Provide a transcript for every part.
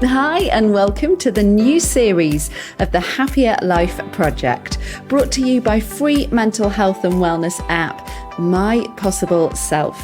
Hi and welcome to the new series of the Happier Life Project, brought to you by free mental health and wellness app, My Possible Self.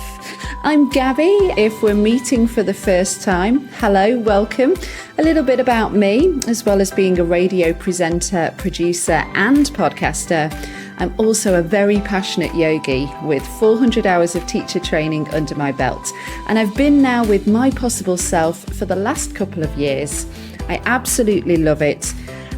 I'm Gabby. If we're meeting for the first time, hello, welcome. A little bit about me, as well as being a radio presenter, producer and podcaster. I'm also a very passionate yogi with 400 hours of teacher training under my belt. And I've been now with My Possible Self for the last couple of years. I absolutely love it.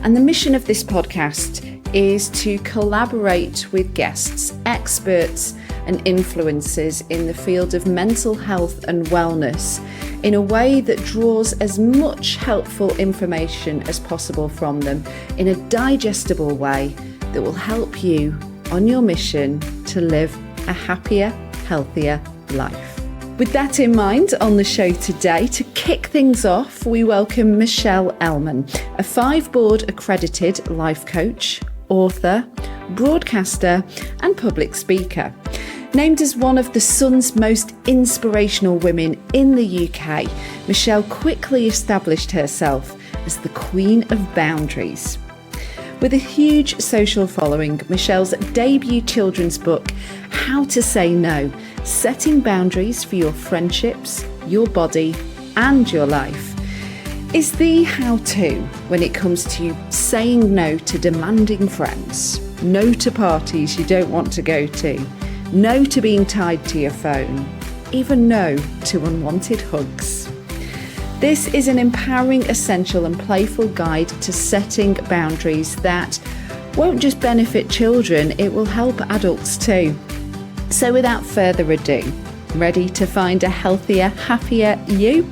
And the mission of this podcast is to collaborate with guests, experts and influencers in the field of mental health and wellness in a way that draws as much helpful information as possible from them in a digestible way that will help you on your mission to live a happier, healthier life. With that in mind, on the show today, to kick things off, we welcome Michelle Elman, a 5-board accredited life coach, author, broadcaster, and public speaker. Named as one of the Sun's most inspirational women in the UK, Michelle quickly established herself as the Queen of Boundaries. With a huge social following, Michelle's debut children's book, How to Say No, Setting Boundaries for Your Friendships, Your Body and Your Life, is the how-to when it comes to saying no to demanding friends, no to parties you don't want to go to, no to being tied to your phone, even no to unwanted hugs. This is an empowering, essential and playful guide to setting boundaries that won't just benefit children, it will help adults too. So without further ado, ready to find a healthier, happier you?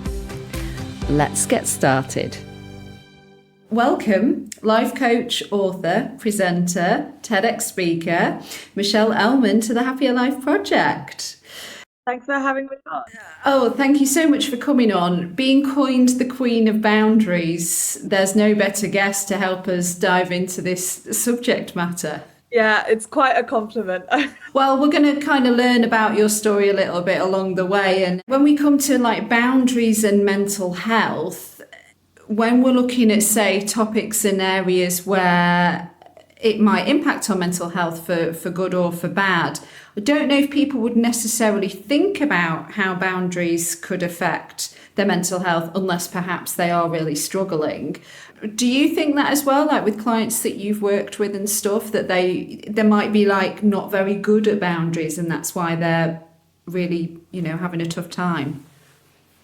Let's get started. Welcome, life coach, author, presenter, TEDx speaker, Michelle Elman to the Happier Life Project. Thanks for having me on. Oh, thank you so much for coming on. Being coined the Queen of Boundaries, there's no better guest to help us dive into this subject matter. Yeah, it's quite a compliment. Well, we're going to kind of learn about your story a little bit along the way. And when we come to like boundaries and mental health, when we're looking at, say, topics and areas where it might impact on mental health for good or for bad, I don't know if people would necessarily think about how boundaries could affect their mental health unless perhaps they are really struggling. Do you think that as well, like with clients that you've worked with and stuff, that they might be like not very good at boundaries and that's why they're really, having a tough time?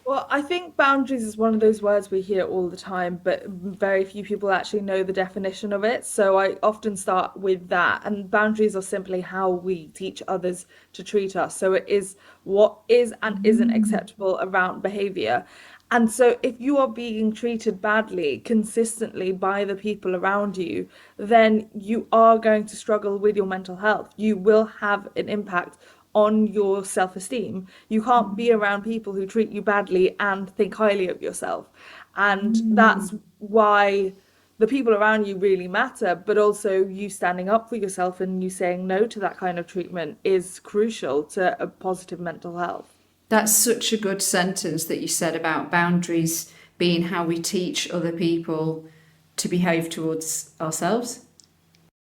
Well, I think boundaries is one of those words we hear all the time, but very few people actually know the definition of it. So I often start with that. And boundaries are simply how we teach others to treat us. So it is what is and isn't acceptable around behavior. And so if you are being treated badly consistently by the people around you, then you are going to struggle with your mental health. You will have an impact on your self-esteem. You can't be around people who treat you badly and think highly of yourself. And that's why the people around you really matter, but also you standing up for yourself and you saying no to that kind of treatment is crucial to a positive mental health. That's such a good sentence that you said about boundaries being how we teach other people to behave towards ourselves.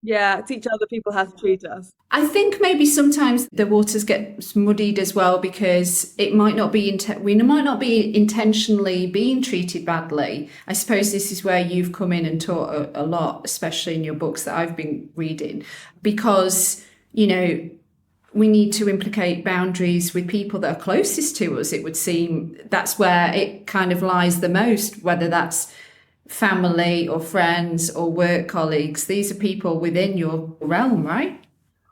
Yeah, teach other people how to treat us. I think maybe sometimes the waters get muddied as well because it might not be we might not be intentionally being treated badly. I suppose this is where you've come in and taught a lot, especially in your books that I've been reading, because we need to implicate boundaries with people that are closest to us. It would seem that's where it kind of lies the most, whether that's family or friends or work colleagues. These are people within your realm, right?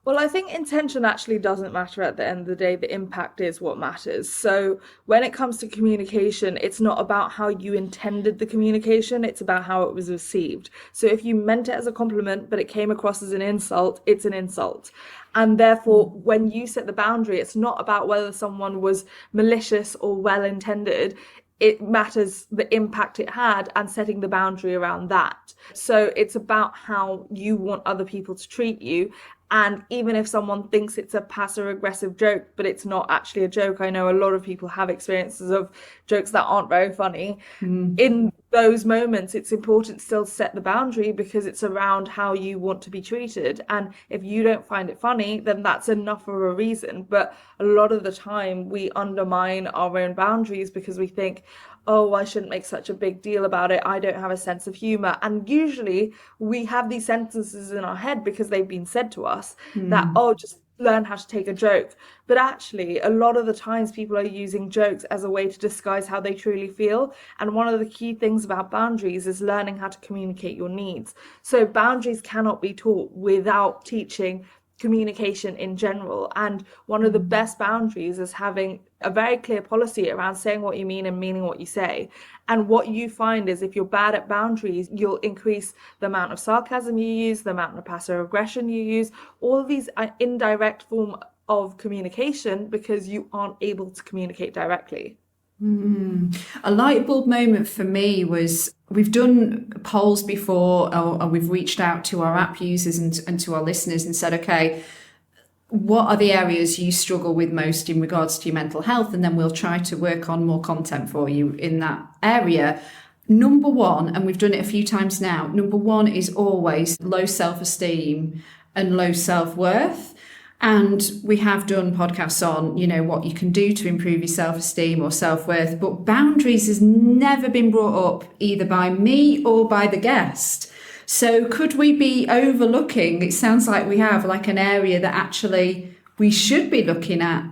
Well, I think intention actually doesn't matter at the end of the day. The impact is what matters. So when it comes to communication, it's not about how you intended the communication, it's about how it was received. So if you meant it as a compliment, but it came across as an insult, it's an insult. And therefore, when you set the boundary, it's not about whether someone was malicious or well-intended. It matters the impact it had and setting the boundary around that. So it's about how you want other people to treat you. And even if someone thinks it's a passive aggressive joke, but it's not actually a joke, I know a lot of people have experiences of jokes that aren't very funny. In those moments, it's important still to set the boundary because it's around how you want to be treated. And if you don't find it funny, then that's enough of a reason. But a lot of the time, we undermine our own boundaries because we think, oh, I shouldn't make such a big deal about it. I don't have a sense of humor. And usually we have these sentences in our head because they've been said to us that, Mm. oh, just learn how to take a joke. But actually, a lot of the times people are using jokes as a way to disguise how they truly feel. And one of the key things about boundaries is learning how to communicate your needs. So boundaries cannot be taught without teaching communication in general. And one of the Mm. best boundaries is having a very clear policy around saying what you mean and meaning what you say. And what you find is if you're bad at boundaries, you'll increase the amount of sarcasm you use, the amount of passive aggression you use, all of these indirect form of communication because you aren't able to communicate directly. A light bulb moment for me was we've done polls before, or we've reached out to our app users and to our listeners and said, okay, what are the areas you struggle with most in regards to your mental health? And then we'll try to work on more content for you in that area. Number one, and we've done it a few times now, number one is always low self-esteem and low self-worth. And we have done podcasts on, what you can do to improve your self-esteem or self-worth, but boundaries has never been brought up either by me or by the guest. So could we be overlooking, it sounds like we have, like an area that actually we should be looking at?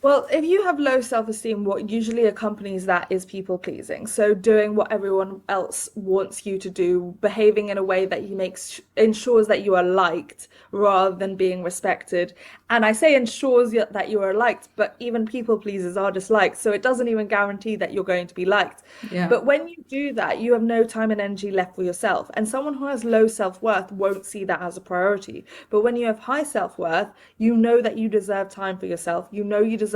Well, if you have low self-esteem, what usually accompanies that is people pleasing. So doing what everyone else wants you to do, behaving in a way that you ensures that you are liked rather than being respected. And I say ensures that you are liked, but even people pleasers are disliked. So it doesn't even guarantee that you're going to be liked. Yeah. But when you do that, you have no time and energy left for yourself. And someone who has low self-worth won't see that as a priority. But when you have high self-worth, you know that you deserve time for yourself. You know you deserve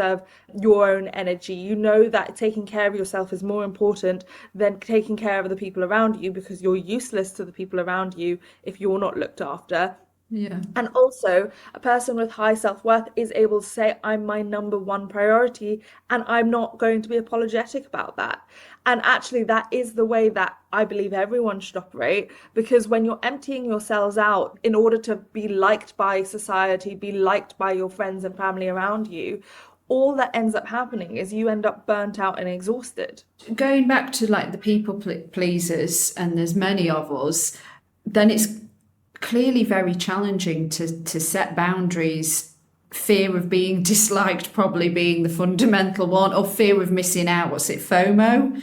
your own energy. You know that taking care of yourself is more important than taking care of the people around you because you're useless to the people around you if you're not looked after. Yeah. And also, a person with high self-worth is able to say, I'm my number one priority, and I'm not going to be apologetic about that. And actually, that is the way that I believe everyone should operate, because when you're emptying yourselves out in order to be liked by society, be liked by your friends and family around you, all that ends up happening is you end up burnt out and exhausted. Going back to like the people pleasers, and there's many of us, then it's clearly very challenging to set boundaries. Fear of being disliked probably being the fundamental one, or fear of missing out. What's it, FOMO?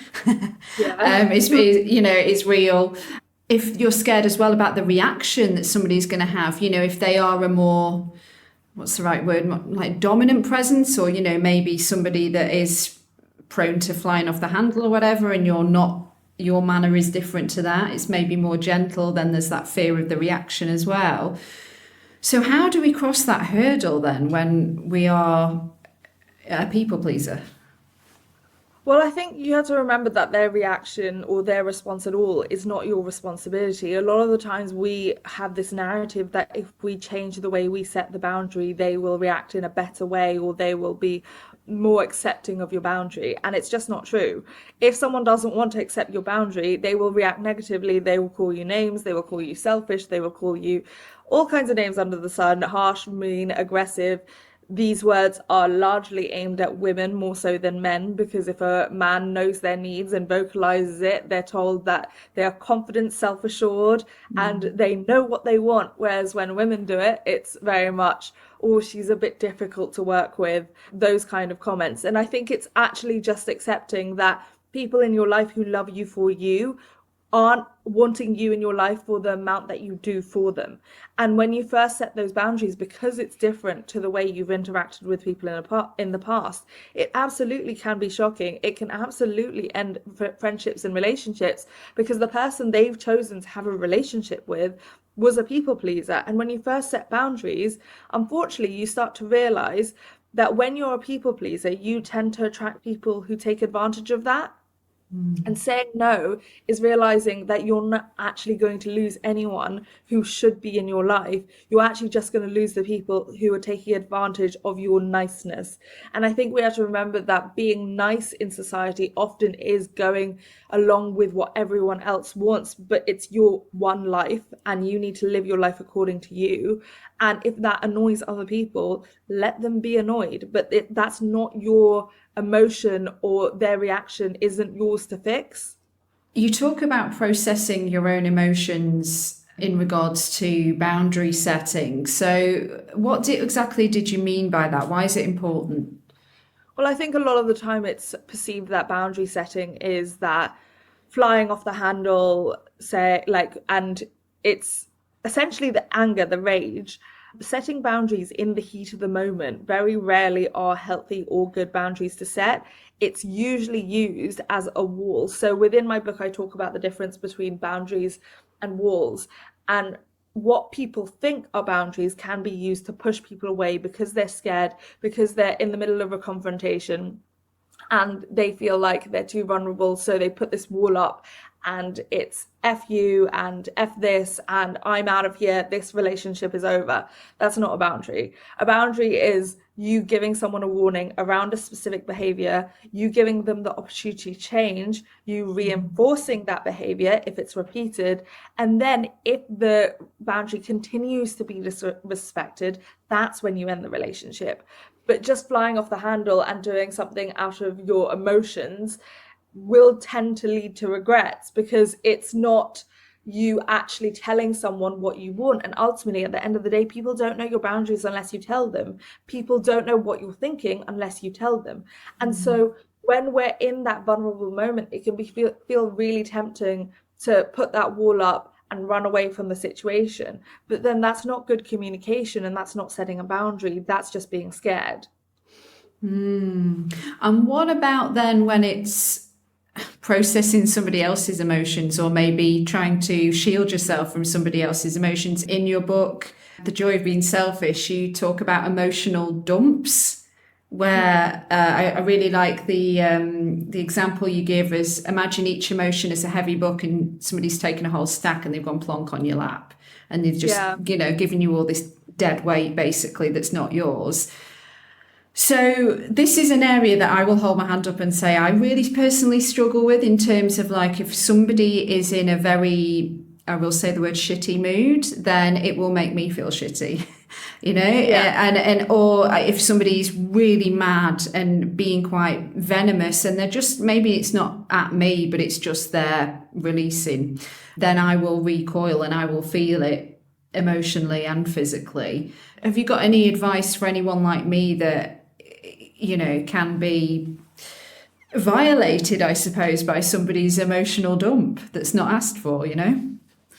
Yeah. It's real. If you're scared as well about the reaction that somebody's going to have, if they are a more, what's the right word, like dominant presence, or maybe somebody that is prone to flying off the handle or whatever, and your manner is different to that, it's maybe more gentle, then there's that fear of the reaction as well. So how do we cross that hurdle then when we are a people pleaser? Well, I think you have to remember that their reaction or their response at all is not your responsibility. A lot of the times we have this narrative that if we change the way we set the boundary, they will react in a better way or they will be more accepting of your boundary. And it's just not true. If someone doesn't want to accept your boundary, they will react negatively. They will call you names. They will call you selfish. They will call you all kinds of names under the sun, harsh, mean, aggressive. These words are largely aimed at women more so than men, because if a man knows their needs and vocalizes it, they're told that they are confident, self-assured, and they know what they want. Whereas when women do it, it's very much, oh, she's a bit difficult to work with, those kind of comments. And I think it's actually just accepting that people in your life who love you for you aren't wanting you in your life for the amount that you do for them. And when you first set those boundaries, because it's different to the way you've interacted with people in the past, it absolutely can be shocking. It can absolutely end friendships and relationships because the person they've chosen to have a relationship with was a people pleaser. And when you first set boundaries, unfortunately, you start to realize that when you're a people pleaser, you tend to attract people who take advantage of that. And saying no is realizing that you're not actually going to lose anyone who should be in your life. You're actually just going to lose the people who are taking advantage of your niceness. And I think we have to remember that being nice in society often is going along with what everyone else wants, but it's your one life and you need to live your life according to you. And if that annoys other people, let them be annoyed. But that's not your emotion, or their reaction isn't yours to fix. You talk about processing your own emotions in regards to boundary setting. So, exactly did you mean by that? Why is it important? Well, I think a lot of the time it's perceived that boundary setting is that flying off the handle, say, like, and it's essentially the anger, the rage. Setting boundaries in the heat of the moment very rarely are healthy or good boundaries to set. It's usually used as a wall. So within my book, I talk about the difference between boundaries and walls. And what people think are boundaries can be used to push people away because they're scared, because they're in the middle of a confrontation and they feel like they're too vulnerable. So they put this wall up and it's F you and F this and I'm out of here. This relationship is over. That's not a boundary. A boundary is you giving someone a warning around a specific behavior, you giving them the opportunity to change, you reinforcing that behavior if it's repeated. And then if the boundary continues to be disrespected, that's when you end the relationship. But just flying off the handle and doing something out of your emotions will tend to lead to regrets because it's not you actually telling someone what you want. And ultimately, at the end of the day, people don't know your boundaries unless you tell them. People don't know what you're thinking unless you tell them. And so when we're in that vulnerable moment, it can feel really tempting to put that wall up and run away from the situation. But then that's not good communication and that's not setting a boundary. That's just being scared. And what about then when it's processing somebody else's emotions or maybe trying to shield yourself from somebody else's emotions? In your book, The Joy of Being Selfish, you talk about emotional dumps, where I really like the example you give is imagine each emotion as a heavy book and somebody's taken a whole stack and they've gone plonk on your lap and they've just, given you all this dead weight basically that's not yours. So this is an area that I will hold my hand up and say I really personally struggle with in terms of like if somebody is in a very, I will say the word shitty mood, then it will make me feel shitty, and or if somebody's really mad and being quite venomous and they're just, maybe it's not at me, but it's just they're releasing, then I will recoil and I will feel it emotionally and physically. Have you got any advice for anyone like me that can be violated, I suppose, by somebody's emotional dump that's not asked for,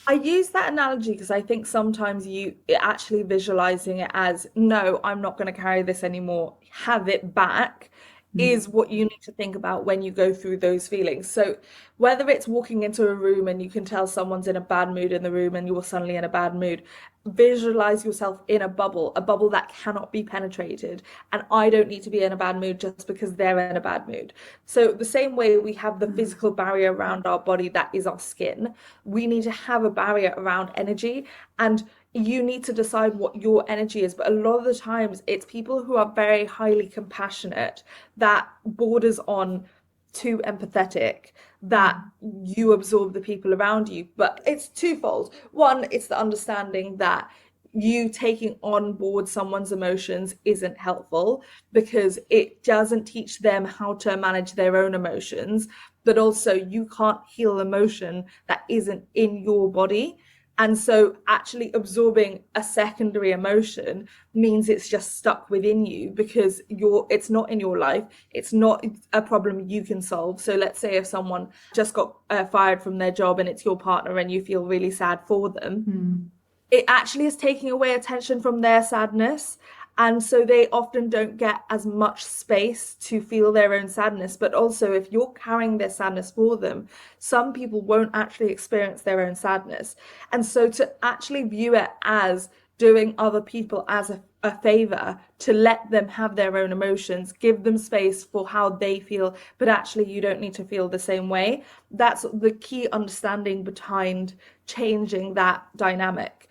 I use that analogy because I think sometimes you actually visualizing it as, no, I'm not going to carry this anymore, have it back, is what you need to think about when you go through those feelings. So whether it's walking into a room and you can tell someone's in a bad mood in the room and you're suddenly in a bad mood, visualize yourself in a bubble that cannot be penetrated. And I don't need to be in a bad mood just because they're in a bad mood. So the same way we have the physical barrier around our body, that is our skin, we need to have a barrier around energy. And you need to decide what your energy is. But a lot of the times it's people who are very highly compassionate that borders on too empathetic, that you absorb the people around you. But it's twofold. One, it's the understanding that you taking on board someone's emotions isn't helpful because it doesn't teach them how to manage their own emotions. But also you can't heal emotion that isn't in your body. And so actually absorbing a secondary emotion means it's just stuck within you because it's not in your life. It's not a problem you can solve. So let's say if someone just got fired from their job and it's your partner and you feel really sad for them, it actually is taking away attention from their sadness. And so they often don't get as much space to feel their own sadness. But also, if you're carrying their sadness for them, some people won't actually experience their own sadness. And so to actually view it as doing other people as a favor to let them have their own emotions, give them space for how they feel, but actually you don't need to feel the same way. That's the key understanding behind changing that dynamic.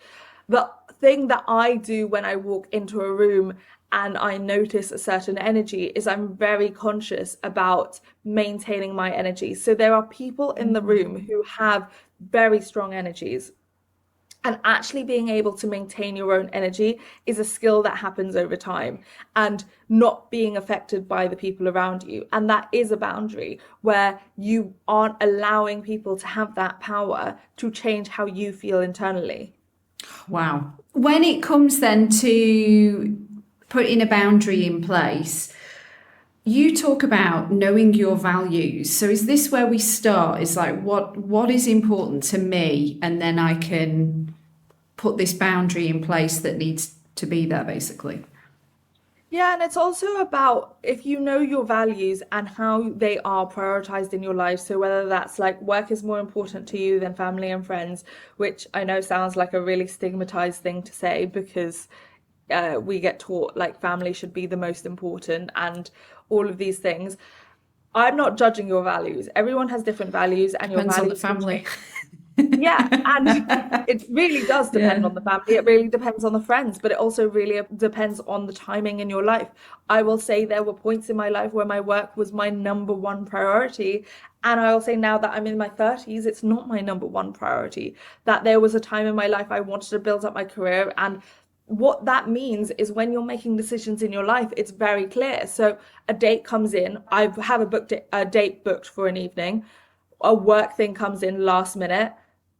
The thing that I do when I walk into a room and I notice a certain energy is I'm very conscious about maintaining my energy. So there are people in the room who have very strong energies. And actually being able to maintain your own energy is a skill that happens over time, and not being affected by the people around you. And that is a boundary where you aren't allowing people to have that power to change how you feel internally. Wow. When it comes then to putting a boundary in place, you talk about knowing your values. So is this where we start? It's like what is important to me, and then I can put this boundary in place that needs to be there, basically. Yeah, and it's also about if you know your values and how they are prioritized in your life. So whether that's like work is more important to you than family and friends, which I know sounds like a really stigmatized thing to say because we get taught like family should be the most important and all of these things. I'm not judging your values. Everyone has different values, and your Depends on the values can family. change. Yeah, and it really does depend Yeah. on the family. It really depends on the friends, but it also really depends on the timing in your life. I will say there were points in my life where my work was my number one priority. And I will say now that I'm in my 30s, it's not my number one priority. That there was a time in my life I wanted to build up my career. And what that means is when you're making decisions in your life, it's very clear. So a date comes in, I have a date booked for an evening, a work thing comes in last minute,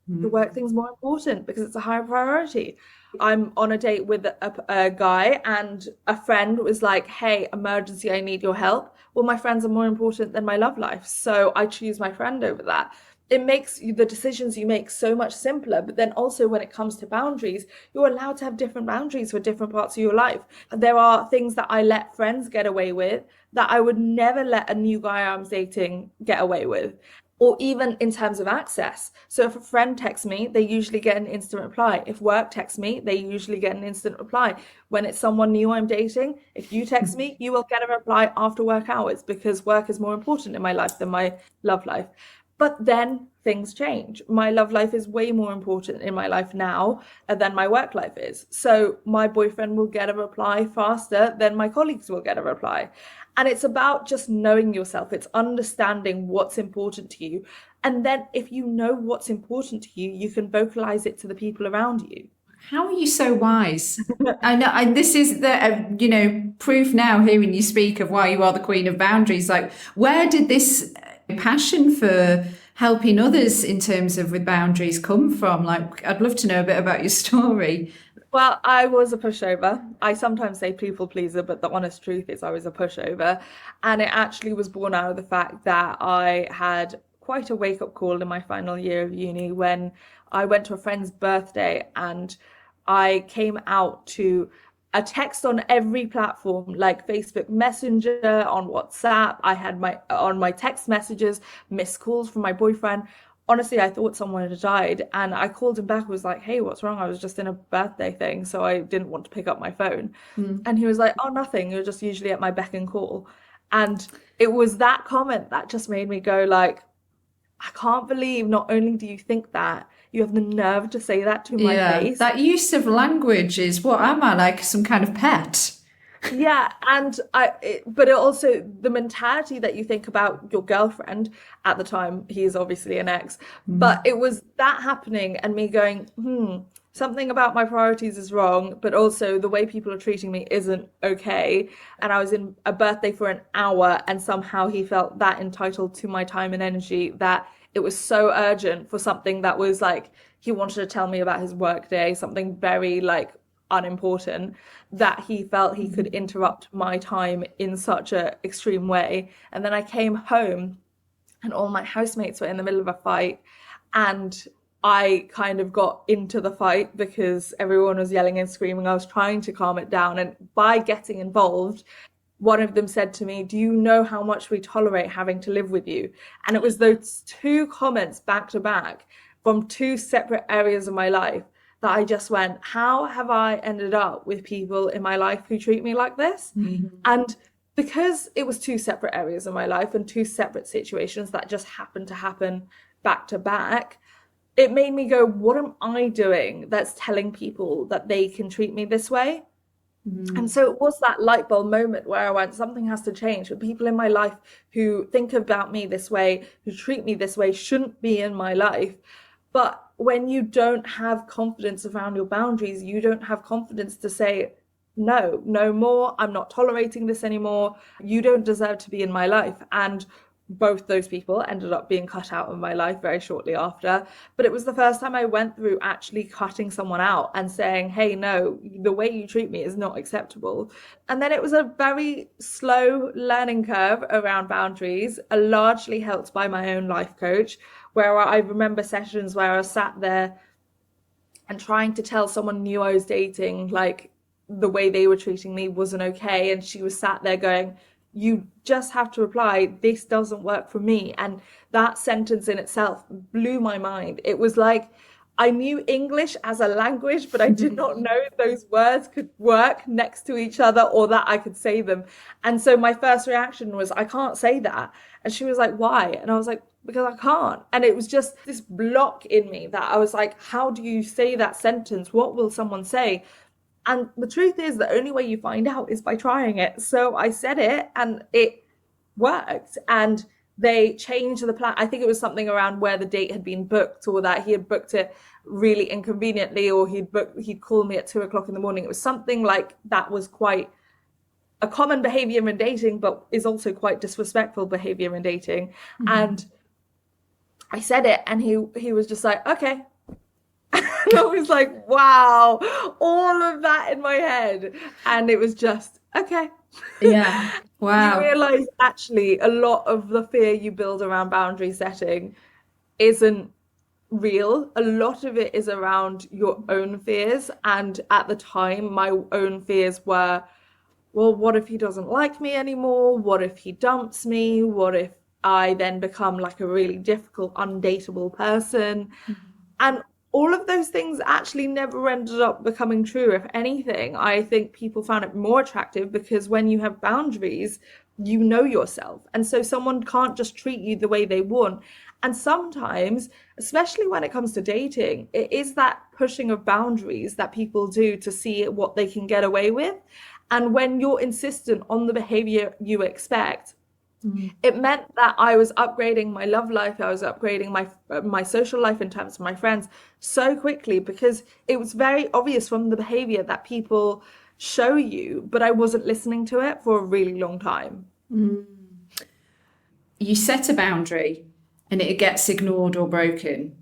the work thing's more important because it's a higher priority. I'm on a date with a guy, and a friend was like, hey, emergency, I need your help. Well, my friends are more important than my love life. So I choose my friend over that. It makes the decisions you make so much simpler. But then also when it comes to boundaries, you're allowed to have different boundaries for different parts of your life. There are things that I let friends get away with that I would never let a new guy I'm dating get away with, or even in terms of access. So if a friend texts me, they usually get an instant reply. If work texts me, they usually get an instant reply. When it's someone new I'm dating, if you text me, you will get a reply after work hours because work is more important in my life than my love life. But then things change. My love life is way more important in my life now than my work life is. So my boyfriend will get a reply faster than my colleagues will get a reply. And it's about just knowing yourself. It's understanding what's important to you. And then if you know what's important to you, you can vocalize it to the people around you. How are you so wise? I know, and this is the proof now hearing you speak of why you are the queen of boundaries. Like, where did this passion for helping others in terms of with boundaries come from? Like, I'd love to know a bit about your story. Well, I was a pushover. I sometimes say people pleaser, but the honest truth is I was a pushover. And it actually was born out of the fact that I had quite a wake-up call in my final year of uni when I went to a friend's birthday and I came out to a text on every platform like Facebook Messenger, on WhatsApp. I had my on my text messages, missed calls from my boyfriend. Honestly, I thought someone had died, and I called him back, was like, hey, what's wrong? I was just in a birthday thing, so I didn't want to pick up my phone. And he was like, oh, nothing. You're just usually at my beck and call. And it was that comment that just made me go like, I can't believe not only do you think that, you have the nerve to say that to my Yeah, face. that use of language is what am I, like some kind of pet? Yeah, and but it also the mentality that you think about your girlfriend at the time, he is obviously an ex, but it was that happening and me going, something about my priorities is wrong, but also the way people are treating me isn't okay. And I was in a birthday for an hour, and somehow he felt that entitled to my time and energy that it was so urgent for something that was like he wanted to tell me about his work day, something very like unimportant, that he felt he could interrupt my time in such a extreme way. And then I came home and all my housemates were in the middle of a fight, and I kind of got into the fight because everyone was yelling and screaming. I was trying to calm it down, and by getting involved, one of them said to me, do you know how much we tolerate having to live with you? And it was those two comments back to back from two separate areas of my life that I just went, how have I ended up with people in my life who treat me like this? And because it was two separate areas of my life and two separate situations that just happened to happen back to back, it made me go, what am I doing that's telling people that they can treat me this way? And so it was that light bulb moment where I went, something has to change. The people in my life who think about me this way, who treat me this way, shouldn't be in my life. But when you don't have confidence around your boundaries, you don't have confidence to say, no, no more. I'm not tolerating this anymore. You don't deserve to be in my life. And both those people ended up being cut out of my life very shortly after. But it was the first time I went through actually cutting someone out and saying, hey, no, the way you treat me is not acceptable. And then it was a very slow learning curve around boundaries, largely helped by my own life coach, where I remember sessions where I was sat there and trying to tell someone new I was dating, like, the way they were treating me wasn't okay. And she was sat there going, you just have to reply, this doesn't work for me. And that sentence in itself blew my mind. It was like I knew English as a language, but I did not know those words could work next to each other or that I could say them. And so my first reaction was, I can't say that. And she was like, why? And I was like, because I can't. And it was just this block in me that I was like, how do you say that sentence? What will someone say? And the truth is, the only way you find out is by trying it. So I said it and it worked. And they changed the plan. I think it was something around where the date had been booked, or that he had booked it really inconveniently, or he'd called me at 2 o'clock in the morning. It was something like that was quite a common behavior in dating, but is also quite disrespectful behavior in dating. And I said it and he was just like, okay. And I was like, wow, all of that in my head. And it was just, okay. Yeah. Wow. You realize actually a lot of the fear you build around boundary setting isn't real. A lot of it is around your own fears. And at the time, my own fears were, well, what if he doesn't like me anymore? What if he dumps me? What if I then become like a really difficult, undateable person? And all of those things actually never ended up becoming true. If anything, I think people found it more attractive because when you have boundaries, you know yourself. And so someone can't just treat you the way they want. And sometimes, especially when it comes to dating, it is that pushing of boundaries that people do to see what they can get away with. And when you're insistent on the behavior you expect, it meant that I was upgrading my love life. I was upgrading my social life in terms of my friends so quickly because it was very obvious from the behavior that people show you, but I wasn't listening to it for a really long time. You set a boundary and it gets ignored or broken.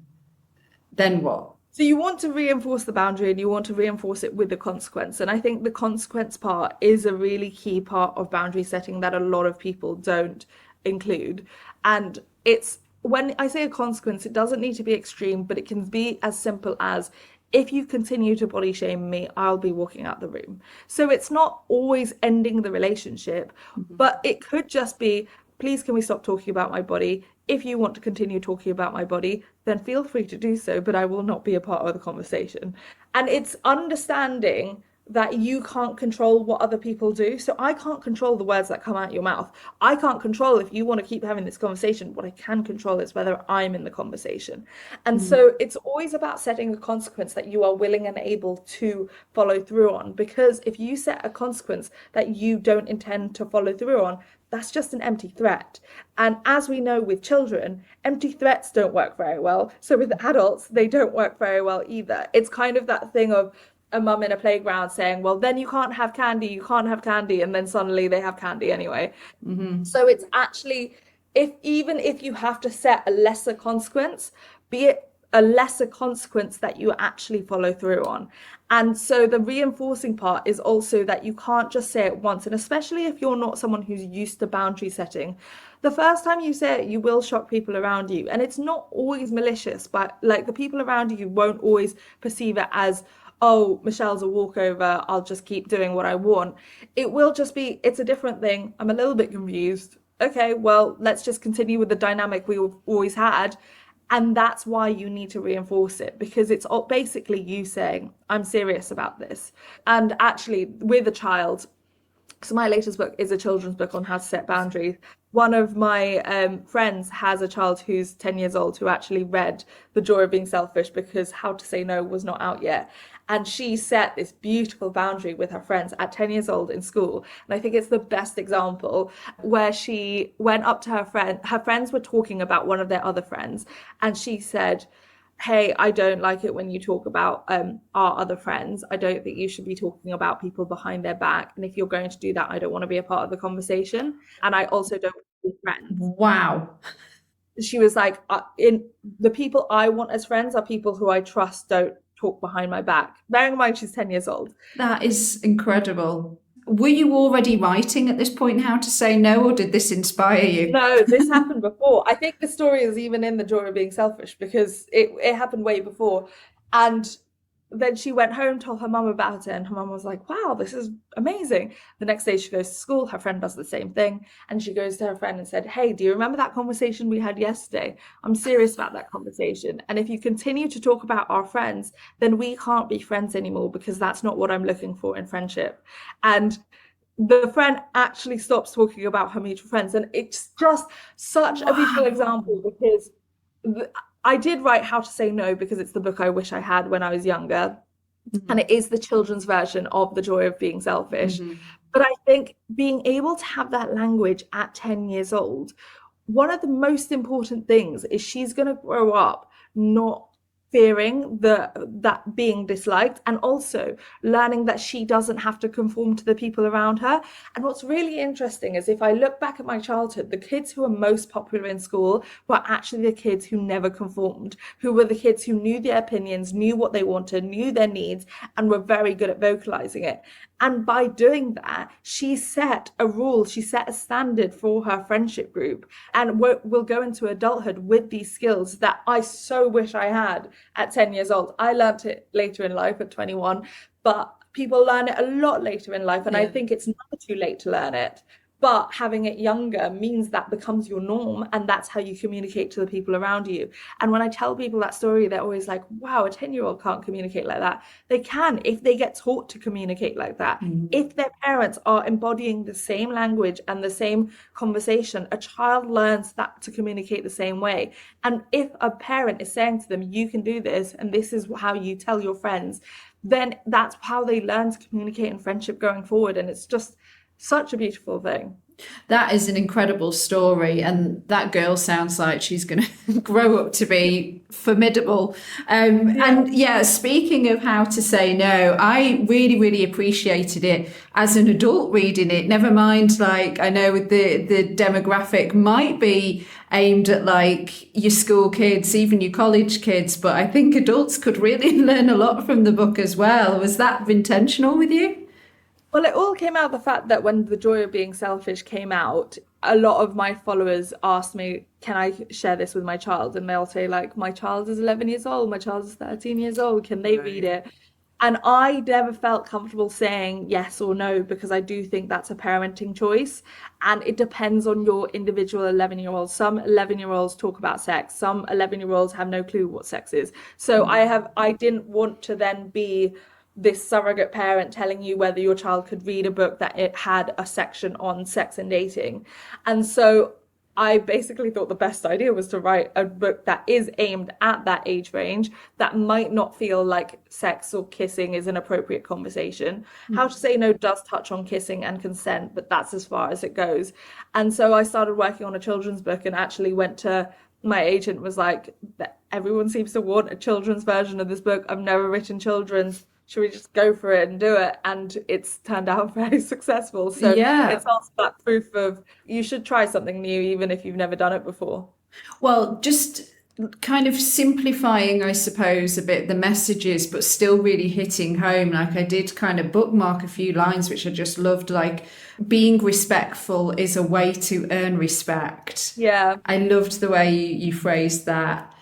Then what? So you want to reinforce the boundary and you want to reinforce it with the consequence. And I think the consequence part is a really key part of boundary setting that a lot of people don't include. And it's, when I say a consequence, it doesn't need to be extreme, but it can be as simple as, if you continue to body shame me, I'll be walking out the room. So it's not always ending the relationship, but it could just be, please, can we stop talking about my body? If you want to continue talking about my body, then feel free to do so, but I will not be a part of the conversation. And it's understanding that you can't control what other people do. So I can't control the words that come out your mouth. I can't control if you want to keep having this conversation. What I can control is whether I'm in the conversation. And so it's always about setting a consequence that you are willing and able to follow through on. Because if you set a consequence that you don't intend to follow through on, that's just an empty threat. And as we know with children, empty threats don't work very well. So with adults, they don't work very well either. It's kind of that thing of a mum in a playground saying, well, then you can't have candy, you can't have candy. And then suddenly they have candy anyway. So it's actually, even if you have to set a lesser consequence, be it a lesser consequence that you actually follow through on. And so the reinforcing part is also that you can't just say it once. And especially if you're not someone who's used to boundary setting, the first time you say it, you will shock people around you. And it's not always malicious, but like the people around you won't always perceive it as, oh, Michelle's a walkover, I'll just keep doing what I want. It will just be, it's a different thing. I'm a little bit confused. Okay, well, let's just continue with the dynamic we've always had. And that's why you need to reinforce it, because it's basically you saying, I'm serious about this. And actually, with a child, so my latest book is a children's book on how to set boundaries. One of my friends has a child who's 10 years old who actually read The Joy of Being Selfish because How to Say No was not out yet. And she set this beautiful boundary with her friends at 10 years old in school. And I think it's the best example where she went up to her friend. Her friends were talking about one of their other friends. And she said, hey, I don't like it when you talk about our other friends. I don't think you should be talking about people behind their back. And if you're going to do that, I don't want to be a part of the conversation. And I also don't want to be friends. Wow. She was like, in the people I want as friends are people who I trust don't talk behind my back. Bearing in mind she's 10 years old. That is incredible. Were you already writing at this point How to Say No, or did this inspire you? No, this happened before. I think the story is even in The Joy of Being Selfish because it happened way before. And then she went home, told her mum about it, and her mum was like, wow, this is amazing. The next day she goes to school, her friend does the same thing, and she goes to her friend and said, hey, do you remember that conversation we had yesterday? I'm serious about that conversation. And if you continue to talk about our friends, then we can't be friends anymore because that's not what I'm looking for in friendship. And the friend actually stops talking about her mutual friends. And it's just such a beautiful example because I did write How to Say No because it's the book I wish I had when I was younger. Mm-hmm. And it is the children's version of The Joy of Being Selfish. Mm-hmm. But I think being able to have that language at 10 years old, one of the most important things is she's going to grow up not fearing that being disliked, and also learning that she doesn't have to conform to the people around her. And what's really interesting is if I look back at my childhood, the kids who were most popular in school were actually the kids who never conformed, who were the kids who knew their opinions, knew what they wanted, knew their needs, and were very good at vocalizing it. And by doing that, she set a rule, she set a standard for her friendship group, and will go into adulthood with these skills that I so wish I had at 10 years old. I learned it later in life at 21, but people learn it a lot later in life. And I think it's never too late to learn it. But having it younger means that becomes your norm, and that's how you communicate to the people around you. And when I tell people that story, they're always like, wow, a 10-year-old can't communicate like that. They can if they get taught to communicate like that. Mm-hmm. If their parents are embodying the same language and the same conversation, a child learns that to communicate the same way. And if a parent is saying to them, you can do this, and this is how you tell your friends, then that's how they learn to communicate in friendship going forward. And it's just such a beautiful thing. That is an incredible story, and that girl sounds like she's going to grow up to be formidable. And yeah, speaking of How to Say No, I really, really appreciated it as an adult reading it. Never mind, like, I know the demographic might be aimed at like your school kids, even your college kids, but I think adults could really learn a lot from the book as well. Was that intentional with you? Well, it all came out of the fact that when The Joy of Being Selfish came out, a lot of my followers asked me, can I share this with my child? And they'll say, like, my child is 11 years old, my child is 13 years old, can they read it? And I never felt comfortable saying yes or no, because I do think that's a parenting choice. And it depends on your individual 11-year-old. Some 11-year-olds talk about sex. Some 11-year-olds have no clue what sex is. So I didn't want to then be this surrogate parent telling you whether your child could read a book that it had a section on sex and dating. And so I basically thought the best idea was to write a book that is aimed at that age range, that might not feel like sex or kissing is an appropriate conversation. How to Say No does touch on kissing and consent, but that's as far as it goes. And so I started working on a children's book, and actually went to my agent, was like, everyone seems to want a children's version of this book. I've never written children's. Should we just go for it and do it? And it's turned out very successful. So it's also that proof of you should try something new, even if you've never done it before. Well, just kind of simplifying, I suppose, a bit the messages, but still really hitting home. Like, I did kind of bookmark a few lines, which I just loved, like, being respectful is a way to earn respect. Yeah. I loved the way you phrased that.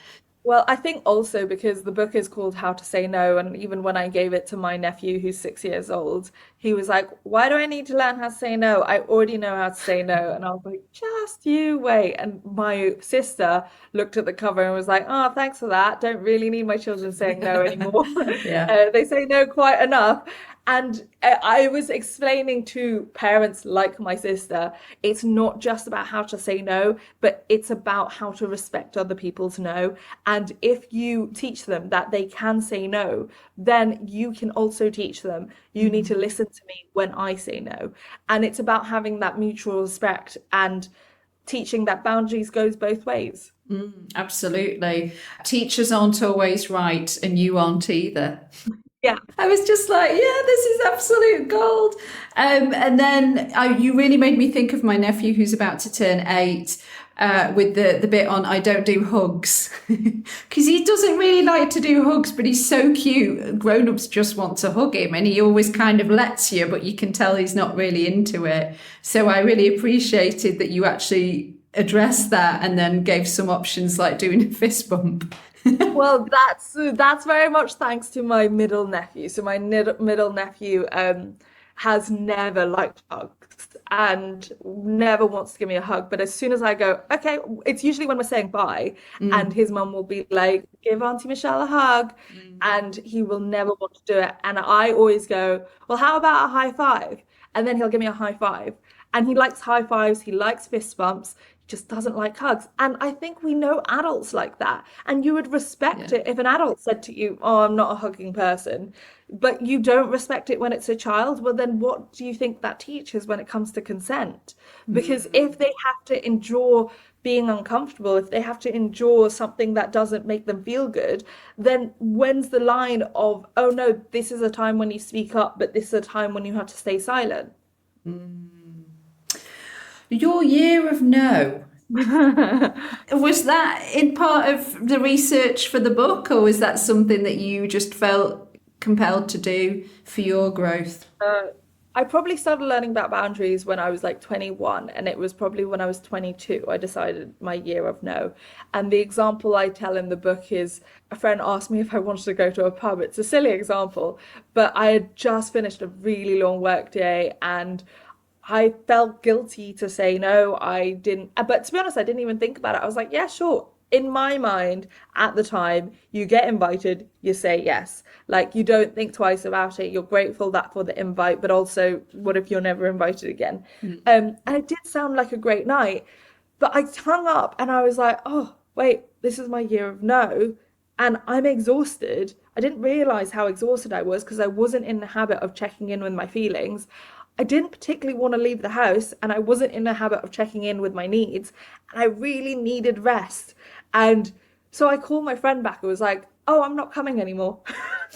Well, I think also because the book is called How to Say No, and even when I gave it to my nephew who's 6 years old, he was like, "Why do I need to learn how to say no? I already know how to say no." And I was like, "Just you wait." And my sister looked at the cover and was like, "Oh, thanks for that. Don't really need my children saying no anymore. Yeah. They say no quite enough." And I was explaining to parents like my sister, it's not just about how to say no, but it's about how to respect other people's no. And if you teach them that they can say no, then you can also teach them you need to listen to me when I say no. And it's about having that mutual respect and teaching that boundaries goes both ways. Absolutely. Teachers aren't always right, and you aren't either. Yeah. I was just like, yeah, this is absolute gold. And then you really made me think of my nephew who's about to turn 8, with the bit on I don't do hugs. Because he doesn't really like to do hugs, but he's so cute. Grown-ups just want to hug him, and he always kind of lets you, but you can tell he's not really into it. So I really appreciated that you actually addressed that and then gave some options like doing a fist bump. Well, that's very much thanks to my middle nephew. So my middle nephew has never liked hugs and never wants to give me a hug. But as soon as I go, okay, it's usually when we're saying bye, and his mum will be like, "Give Auntie Michelle a hug," and he will never want to do it. And I always go, "Well, how about a high five?" And then he'll give me a high five. And he likes high fives, he likes fist bumps, he just doesn't like hugs. And I think we know adults like that. And you would respect Yeah. it if an adult said to you, "Oh, I'm not a hugging person." But you don't respect it when it's a child. Well, then what do you think that teaches when it comes to consent? Because if they have to endure being uncomfortable, if they have to endure something that doesn't make them feel good, then when's the line of, "Oh no, this is a time when you speak up, but this is a time when you have to stay silent"? Your year of no. Was that in part of the research for the book, or was that something that you just felt compelled to do for your growth? Uh, I probably started learning about boundaries when I was like 21, and it was probably when I was 22 I decided my year of no. And the example I tell in the book is a friend asked me if I wanted to go to a pub. It's a silly example, but I had just finished a really long work day and I felt guilty to say no. I didn't, but to be honest, I didn't even think about it. I was like, yeah, sure. In my mind, at the time, you get invited, you say yes. Like you don't think twice about it. You're grateful that for the invite, but also, what if you're never invited again? And it did sound like a great night, but I hung up and I was like, oh, wait, this is my year of no. And I'm exhausted. I didn't realize how exhausted I was because I wasn't in the habit of checking in with my feelings. I didn't particularly want to leave the house and I wasn't in the habit of checking in with my needs. And I really needed rest. And so I called my friend back and was like, "Oh, I'm not coming anymore."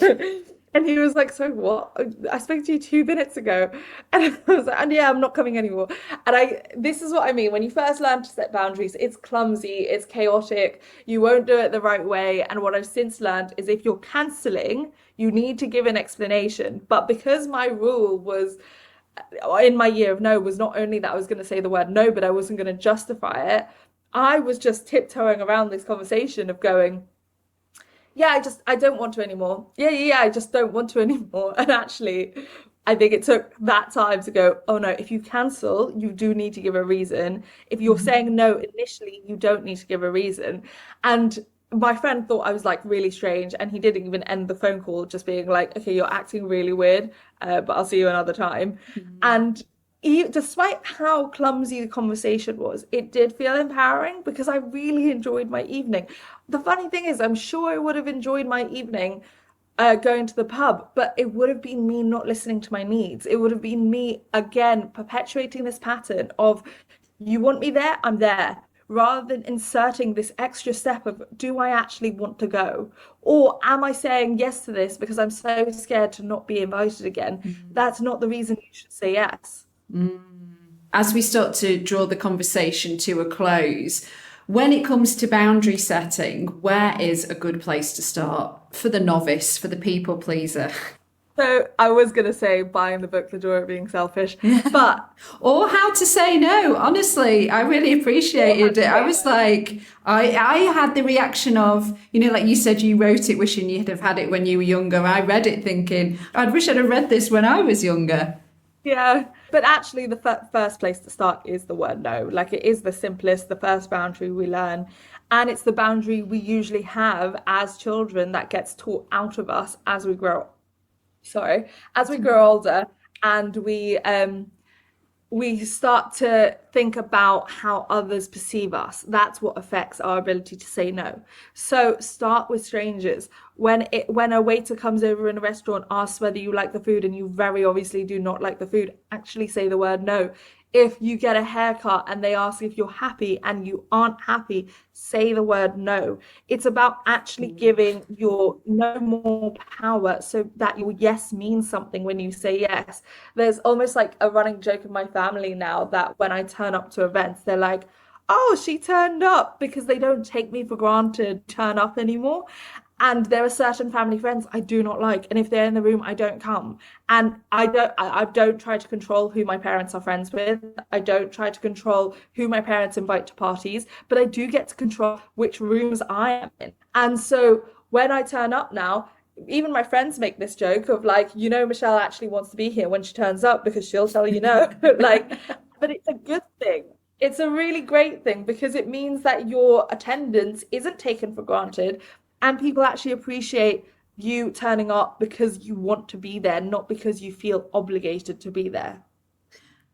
And he was like, "So what? I spoke to you 2 minutes ago." And I was like, "And yeah, I'm not coming anymore." And this is what I mean. When you first learn to set boundaries, it's clumsy, it's chaotic, you won't do it the right way. And what I've since learned is if you're canceling, you need to give an explanation. But because my rule was in my year of no was not only that I was going to say the word no, but I wasn't going to justify it. I was just tiptoeing around this conversation of going, yeah, I don't want to anymore. Yeah, yeah, yeah, I just don't want to anymore. And actually, I think it took that time to go, oh no, if you cancel, you do need to give a reason. If you're saying no initially, you don't need to give a reason. And my friend thought I was like really strange, and he didn't even end the phone call, just being like, okay, you're acting really weird, but I'll see you another time. And despite how clumsy the conversation was, it did feel empowering because I really enjoyed my evening. The funny thing is, I'm sure I would have enjoyed my evening going to the pub, but it would have been me not listening to my needs. It would have been me again perpetuating this pattern of you want me there, I'm there, rather than inserting this extra step of do I actually want to go? Or am I saying yes to this because I'm so scared to not be invited again? That's not the reason you should say yes. As we start to draw the conversation to a close, when it comes to boundary setting, where is a good place to start for the novice, for the people pleaser? So I was going to say buying the book, The Joy of Being Selfish, but Or how to say no. Honestly, I really appreciated it. I was like, I had the reaction of, like you said, you wrote it wishing you'd have had it when you were younger. I read it thinking, I wish I'd have read this when I was younger. yeah, but actually, the first place to start is the word no. Like it is the simplest, the first boundary we learn. And it's the boundary we usually have as children that gets taught out of us as we grow, sorry, as we grow older and we start to think about how others perceive us. That's what affects our ability to say no. So start with strangers. When a waiter comes over in a restaurant, asks whether you like the food and you very obviously do not like the food, actually say the word no. If you get a haircut and they ask if you're happy and you aren't happy, say the word no. It's about actually giving your no more power so that your yes means something when you say yes. There's almost like a running joke in my family now that when I turn up to events, they're like, oh, she turned up because they don't take me for granted, turn up anymore. And there are certain family friends I do not like, and if they're in the room, I don't come. And I don't try to control who my parents are friends with. I don't try to control who my parents invite to parties, but I do get to control which rooms I am in. And so when I turn up now, even my friends make this joke of like, Michelle actually wants to be here when she turns up because she'll tell you no. Like, but it's a good thing. It's a really great thing because it means that your attendance isn't taken for granted and people actually appreciate you turning up because you want to be there, not because you feel obligated to be there.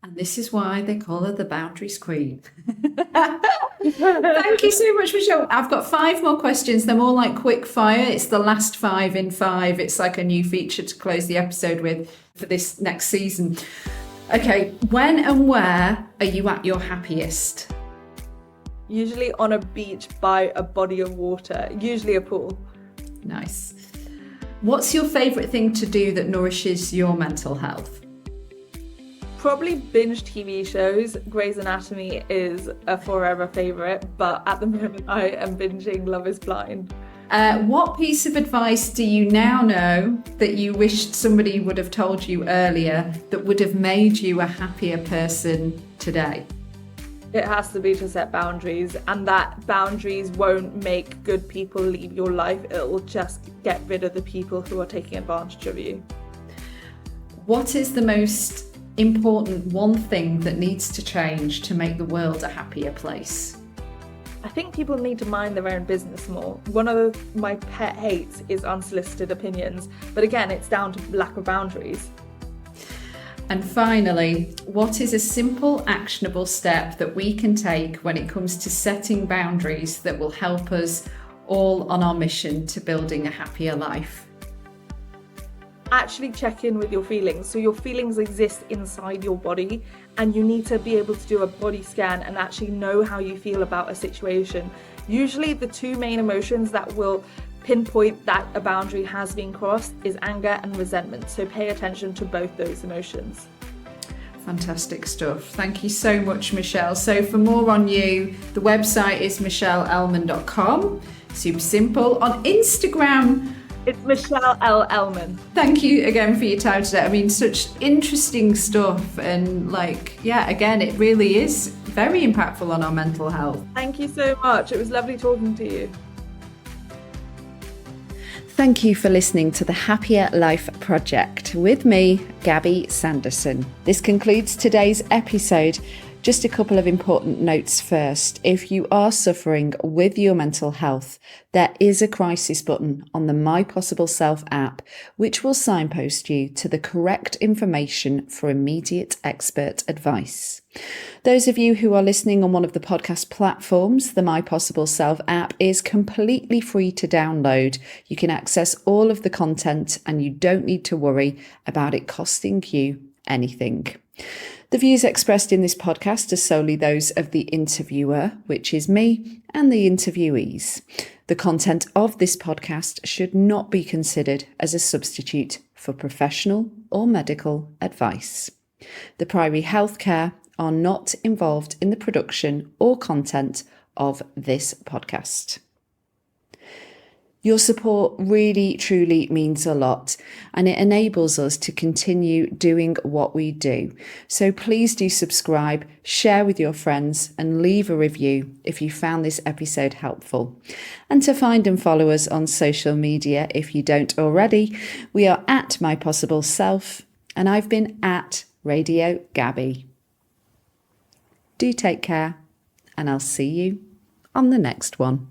And this is why they call her the Boundaries Queen. Thank you so much, Michelle. I've got 5 more questions. They're more like quick fire. It's the last 5 in 5. It's like a new feature to close the episode with for this next season. Okay, when and where are you at your happiest? Usually on a beach by a body of water, usually a pool. Nice. What's your favourite thing to do that nourishes your mental health? Probably binge TV shows. Grey's Anatomy is a forever favourite, but at the moment I am binging Love is Blind. What piece of advice do you now know that you wished somebody would have told you earlier that would have made you a happier person today? It has to be to set boundaries, and that boundaries won't make good people leave your life. It will just get rid of the people who are taking advantage of you. What is the most important one thing that needs to change to make the world a happier place? I think people need to mind their own business more. One of my pet hates is unsolicited opinions, but again, it's down to lack of boundaries. And finally, what is a simple, actionable step that we can take when it comes to setting boundaries that will help us all on our mission to building a happier life? Actually check in with your feelings. So your feelings exist inside your body, and you need to be able to do a body scan and actually know how you feel about a situation. Usually the 2 main emotions that will pinpoint that a boundary has been crossed is anger and resentment. So pay attention to both those emotions. Fantastic stuff. Thank you so much, Michelle. So for more on you, the website is michelleelman.com. Super simple. On Instagram, it's Michelle L. Elman. Thank you again for your time today. I mean, such interesting stuff. And again, it really is very impactful on our mental health. Thank you so much. It was lovely talking to you. Thank you for listening to the Happier Life Project with me, Gabby Sanderson. This concludes today's episode. Just a couple of important notes first. If you are suffering with your mental health, there is a crisis button on the My Possible Self app, which will signpost you to the correct information for immediate expert advice. Those of you who are listening on one of the podcast platforms, the My Possible Self app is completely free to download. You can access all of the content and you don't need to worry about it costing you anything. The views expressed in this podcast are solely those of the interviewer, which is me, and the interviewees. The content of this podcast should not be considered as a substitute for professional or medical advice. The Priory Healthcare are not involved in the production or content of this podcast. Your support really, truly means a lot, and it enables us to continue doing what we do. So please do subscribe, share with your friends, and leave a review if you found this episode helpful. And to find and follow us on social media, if you don't already, we are at My Possible Self, and I've been at Radio Gabby. Do take care, and I'll see you on the next one.